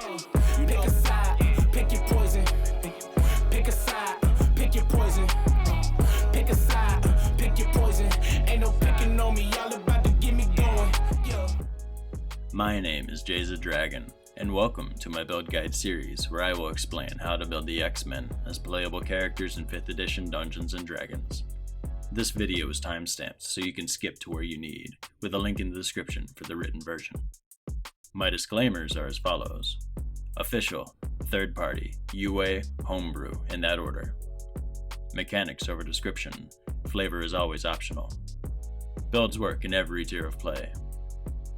Pick a side, pick your poison. Pick a side, pick your poison. Pick a side, pick your poison. Ain't no picking on me, y'all about to get me going. My name is Jay the Dragon, and welcome to my build guide series where I will explain how to build the X-Men as playable characters in 5th edition Dungeons & Dragons. This video is timestamped so you can skip to where you need, with a link in the description for the written version. My disclaimers are as follows: official, third party, UA, homebrew, in that order. Mechanics over description, flavor is always optional. Builds work in every tier of play.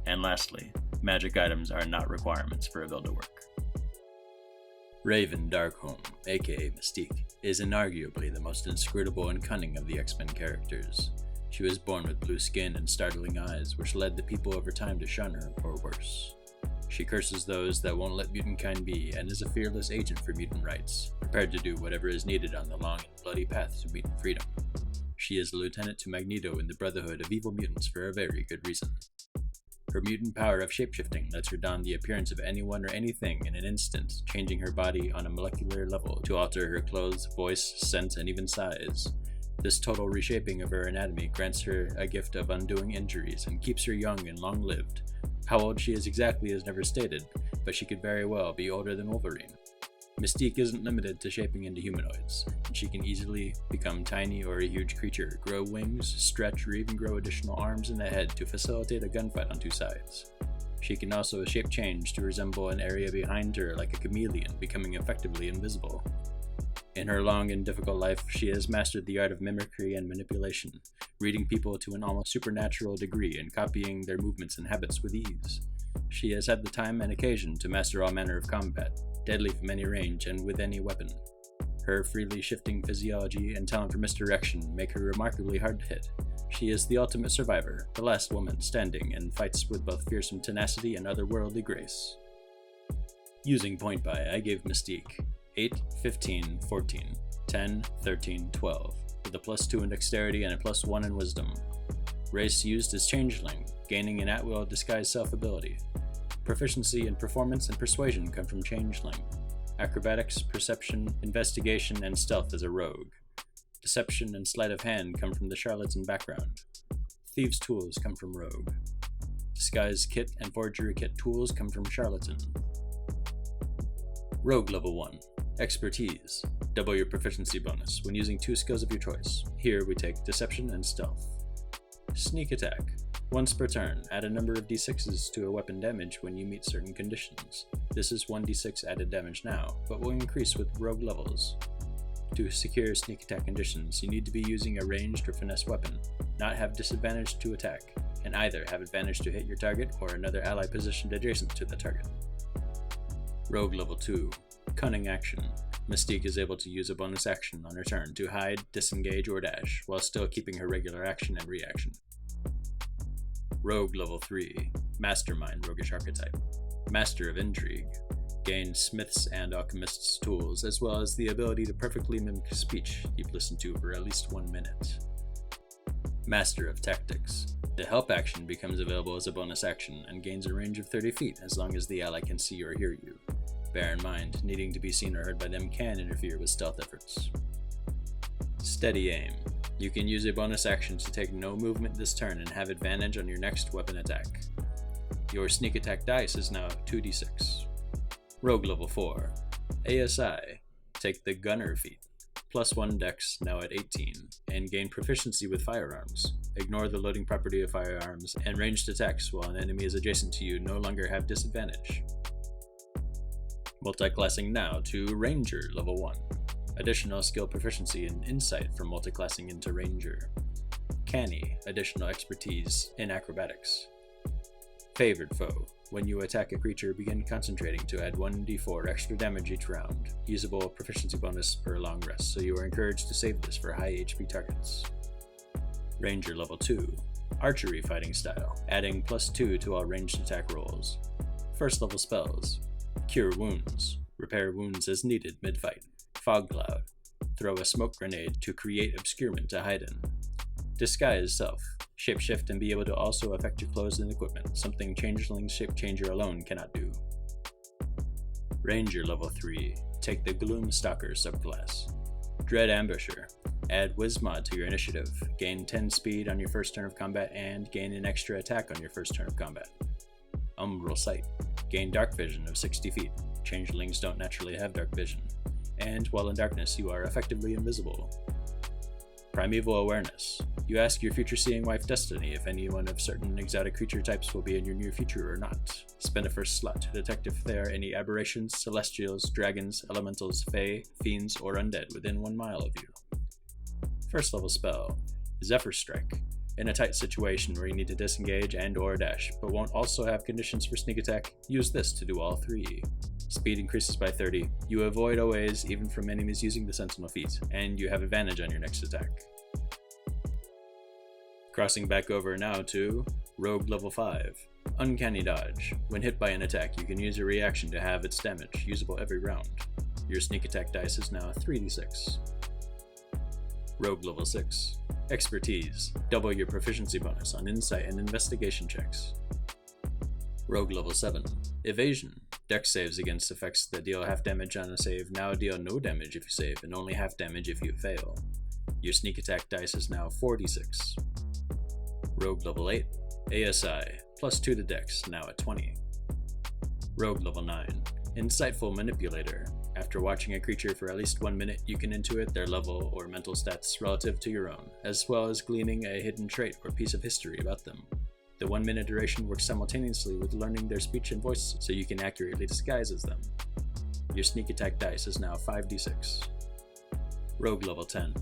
And lastly, magic items are not requirements for a build to work. Raven Darkholme, aka Mystique, is inarguably the most inscrutable and cunning of the X-Men characters. She was born with blue skin and startling eyes, which led the people over time to shun her, or worse. She curses those that won't let mutant kind be, and is a fearless agent for mutant rights, prepared to do whatever is needed on the long and bloody path to mutant freedom. She is a lieutenant to Magneto in the Brotherhood of Evil Mutants for a very good reason. Her mutant power of shapeshifting lets her don the appearance of anyone or anything in an instant, changing her body on a molecular level to alter her clothes, voice, scent, and even size. This total reshaping of her anatomy grants her a gift of undoing injuries and keeps her young and long-lived. How old she is exactly is never stated, but she could very well be older than Wolverine. Mystique isn't limited to shaping into humanoids, and she can easily become tiny or a huge creature, grow wings, stretch, or even grow additional arms and a head to facilitate a gunfight on two sides. She can also shape change to resemble an area behind her like a chameleon, becoming effectively invisible. In her long and difficult life, she has mastered the art of mimicry and manipulation, reading people to an almost supernatural degree and copying their movements and habits with ease. She has had the time and occasion to master all manner of combat, deadly from any range and with any weapon. Her freely shifting physiology and talent for misdirection make her remarkably hard to hit. She is the ultimate survivor, the last woman standing, and fights with both fearsome tenacity and otherworldly grace. Using point buy, I gave Mystique 8, 15, 14, 10, 13, 12, with a +2 in dexterity and a +1 in wisdom. Race used as changeling, gaining an at-will disguise self ability. Proficiency in performance and persuasion come from changeling. Acrobatics, perception, investigation, and stealth as a rogue. Deception and sleight of hand come from the charlatan background. Thieves' tools come from rogue. Disguise kit and forgery kit tools come from charlatan. Rogue level 1. Expertise. Double your proficiency bonus when using 2 skills of your choice. Here we take deception and stealth. Sneak attack. Once per turn, add a number of d6s to a weapon damage when you meet certain conditions. This is 1d6 added damage now, but will increase with rogue levels. To secure sneak attack conditions, you need to be using a ranged or finesse weapon, not have disadvantage to attack, and either have advantage to hit your target or another ally positioned adjacent to the target. Rogue level 2. Cunning action. Mystique is able to use a bonus action on her turn to hide, disengage, or dash, while still keeping her regular action and reaction. Rogue level 3. Mastermind roguish archetype. Master of intrigue. Gain smiths and alchemists' tools, as well as the ability to perfectly mimic speech you've listened to for at least 1 minute. Master of tactics. The help action becomes available as a bonus action and gains a range of 30 feet as long as the ally can see or hear you. Bear in mind, needing to be seen or heard by them can interfere with stealth efforts. Steady aim. You can use a bonus action to take no movement this turn and have advantage on your next weapon attack. Your sneak attack dice is now 2d6. Rogue level 4. ASI. Take the gunner feat. +1 dex, now at 18, and gain proficiency with firearms. Ignore the loading property of firearms, and ranged attacks while an enemy is adjacent to you no longer have disadvantage. Multiclassing now to Ranger level 1. Additional skill proficiency in Insight from multiclassing into Ranger. Canny, additional expertise in Acrobatics. Favored Foe. When you attack a creature, begin concentrating to add 1d4 extra damage each round. Usable proficiency bonus per long rest, so you are encouraged to save this for high HP targets. Ranger level 2. Archery fighting style, adding +2 to all ranged attack rolls. First level spells. Cure wounds. Repair wounds as needed mid-fight. Fog cloud. Throw a smoke grenade to create obscurement to hide in. Disguise self. Shapeshift and be able to also affect your clothes and equipment, something Changeling's Shape Changer alone cannot do. Ranger level 3. Take the Gloom Stalker subclass. Dread Ambusher. Add Wismod to your initiative. Gain 10 speed on your first turn of combat and gain an extra attack on your first turn of combat. Umbral Sight. Gain dark vision of 60 feet. Changelings don't naturally have dark vision. And while in darkness, you are effectively invisible. Primeval Awareness. You ask your future seeing wife Destiny if any one of certain exotic creature types will be in your near future or not. Spend a first slot to detect if there are any aberrations, celestials, dragons, elementals, fae, fiends, or undead within 1 mile of you. First level spell, Zephyr Strike. In a tight situation where you need to disengage and or dash, but won't also have conditions for sneak attack, use this to do all 3. Speed increases by 30, you avoid OAs even from enemies using the Sentinel feat, and you have advantage on your next attack. Crossing back over now to Rogue level 5. Uncanny Dodge. When hit by an attack, you can use a reaction to halve its damage, usable every round. Your sneak attack dice is now 3d6. Rogue level 6. Expertise. Double your proficiency bonus on insight and investigation checks. Rogue level 7. Evasion. Dex saves against effects that deal half damage on a save now deal no damage if you save and only half damage if you fail. Your sneak attack dice is now 4d6. Rogue level 8. ASI. Plus 2 to Dex, now at 20. Rogue level 9. Insightful Manipulator. After watching a creature for at least 1 minute, you can intuit their level or mental stats relative to your own, as well as gleaning a hidden trait or piece of history about them. The 1 minute duration works simultaneously with learning their speech and voice, so you can accurately disguise as them. Your sneak attack dice is now 5d6. Rogue level 10.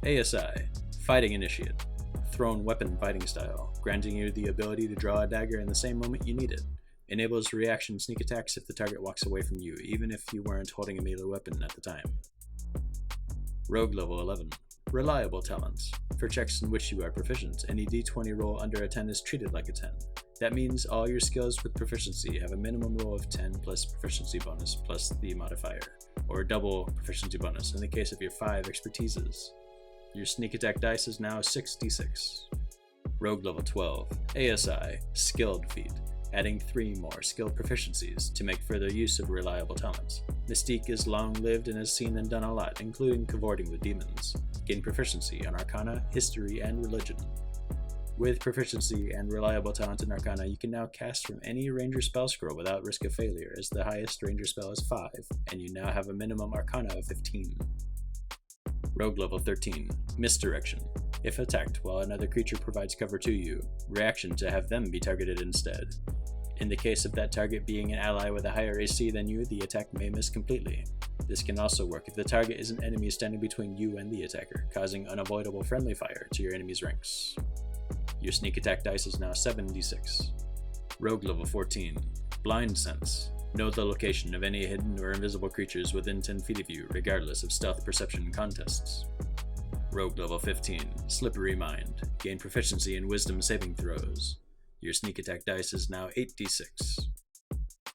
ASI. Fighting Initiate. Thrown weapon fighting style, granting you the ability to draw a dagger in the same moment you need it. Enables reaction sneak attacks if the target walks away from you, even if you weren't holding a melee weapon at the time. Rogue level 11. Reliable Talents. For checks in which you are proficient, any d20 roll under a 10 is treated like a 10. That means all your skills with proficiency have a minimum roll of 10 plus proficiency bonus plus the modifier, or double proficiency bonus in the case of your 5 expertises. Your sneak attack dice is now 6d6. Rogue level 12. ASI. Skilled feat. Adding 3 more skilled proficiencies to make further use of reliable talents. Mystique is long-lived and has seen and done a lot, including cavorting with demons. Gain proficiency on Arcana, History, and Religion. With proficiency and reliable talent in Arcana, you can now cast from any Ranger spell scroll without risk of failure, as the highest Ranger spell is 5, and you now have a minimum Arcana of 15. Rogue level 13. Misdirection. If attacked while another creature provides cover to you, reaction to have them be targeted instead. In the case of that target being an ally with a higher AC than you, the attack may miss completely. This can also work if the target is an enemy standing between you and the attacker, causing unavoidable friendly fire to your enemy's ranks. Your sneak attack dice is now 7d6. Rogue level 14. Blind Sense. Know the location of any hidden or invisible creatures within 10 feet of you, regardless of stealth perception contests. Rogue level 15. Slippery Mind. Gain proficiency in wisdom saving throws. Your sneak attack dice is now 8d6.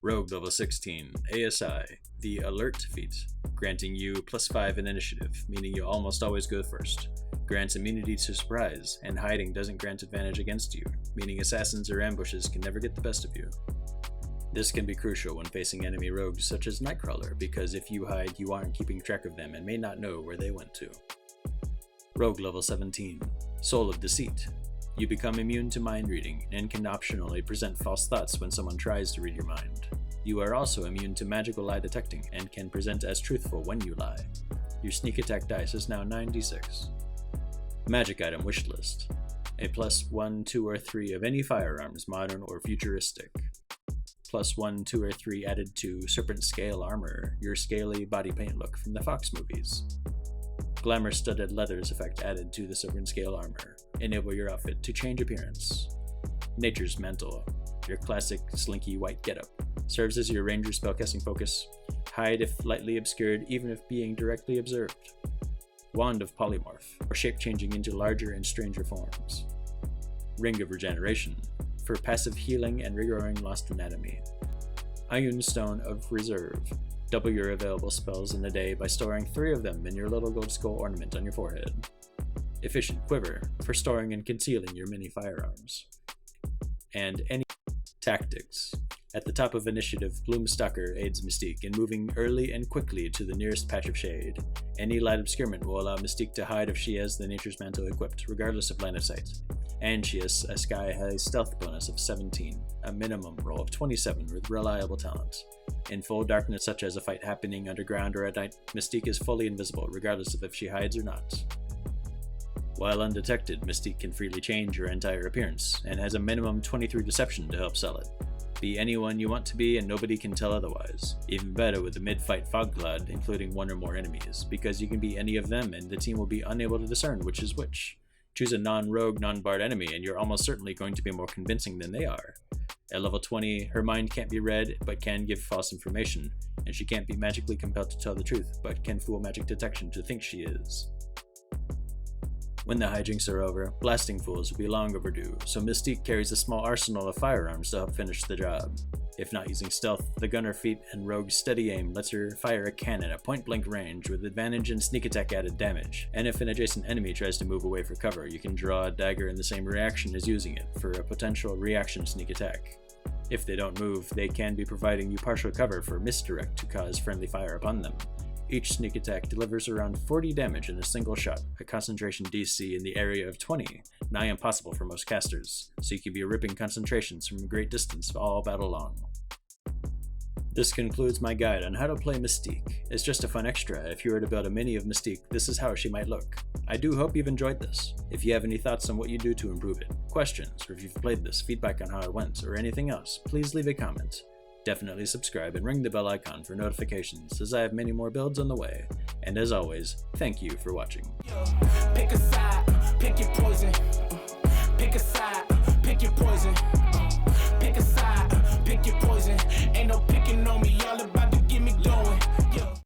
Rogue level 16. ASI. The Alert feat. Granting you +5 in initiative, meaning you almost always go first. Grants immunity to surprise, and hiding doesn't grant advantage against you, meaning assassins or ambushes can never get the best of you. This can be crucial when facing enemy rogues such as Nightcrawler, because if you hide, you aren't keeping track of them and may not know where they went to. Rogue level 17. Soul of Deceit. You become immune to mind reading, and can optionally present false thoughts when someone tries to read your mind. You are also immune to magical lie detecting, and can present as truthful when you lie. Your sneak attack dice is now 9d6. Magic item Wishlist. A +1, 2, or 3 of any firearms, modern or futuristic. +1, 2, or 3 added to Serpent Scale armor, your scaly body paint look from the Fox movies. Glamour studded leathers effect added to the Serpent Scale armor. Enable your outfit to change appearance. Nature's Mantle, your classic slinky white getup. Serves as your ranger spellcasting focus. Hide if lightly obscured, even if being directly observed. Wand of Polymorph, or shape-changing into larger and stranger forms. Ring of Regeneration, for passive healing and regrowing lost anatomy. Iron Stone of Reserve, double your available spells in a day by storing 3 of them in your little gold skull ornament on your forehead. Efficient Quiver, for storing and concealing your mini firearms. And any Tactics, At the top of initiative, Bloomstalker aids Mystique in moving early and quickly to the nearest patch of shade. Any light obscurement will allow Mystique to hide if she has the Nature's Mantle equipped, regardless of line of sight. And she has a sky-high stealth bonus of 17, a minimum roll of 27 with reliable talent. In full darkness, such as a fight happening underground or at night, Mystique is fully invisible, regardless of if she hides or not. While undetected, Mystique can freely change her entire appearance, and has a minimum 23 deception to help sell it. Be anyone you want to be and nobody can tell otherwise. Even better with a mid-fight fog cloud, including one or more enemies, because you can be any of them and the team will be unable to discern which is which. Choose a non-rogue, non-bard enemy and you're almost certainly going to be more convincing than they are. At level 20, her mind can't be read but can give false information, and she can't be magically compelled to tell the truth but can fool magic detection to think she is. When the hijinks are over, blasting fools will be long overdue, so Mystique carries a small arsenal of firearms to help finish the job. If not using stealth, the gunner feat and rogue's steady aim lets her fire a cannon at point-blank range with advantage and sneak attack added damage, and if an adjacent enemy tries to move away for cover, you can draw a dagger in the same reaction as using it for a potential reaction sneak attack. If they don't move, they can be providing you partial cover for misdirect to cause friendly fire upon them. Each sneak attack delivers around 40 damage in a single shot, a concentration DC in the area of 20, nigh impossible for most casters, so you can be ripping concentrations from a great distance all battle long. This concludes my guide on how to play Mystique. It's just a fun extra. If you were to build a mini of Mystique, this is how she might look. I do hope you've enjoyed this. If you have any thoughts on what you do to improve it, questions, or if you've played this, feedback on how it went, or anything else, please leave a comment. Definitely subscribe and ring the bell icon for notifications, as I have many more builds on the way. And as always, thank you for watching. Pick a side, pick your poison. Pick a side, pick your poison. Pick a side, pick your poison. Ain't no picking on me, all about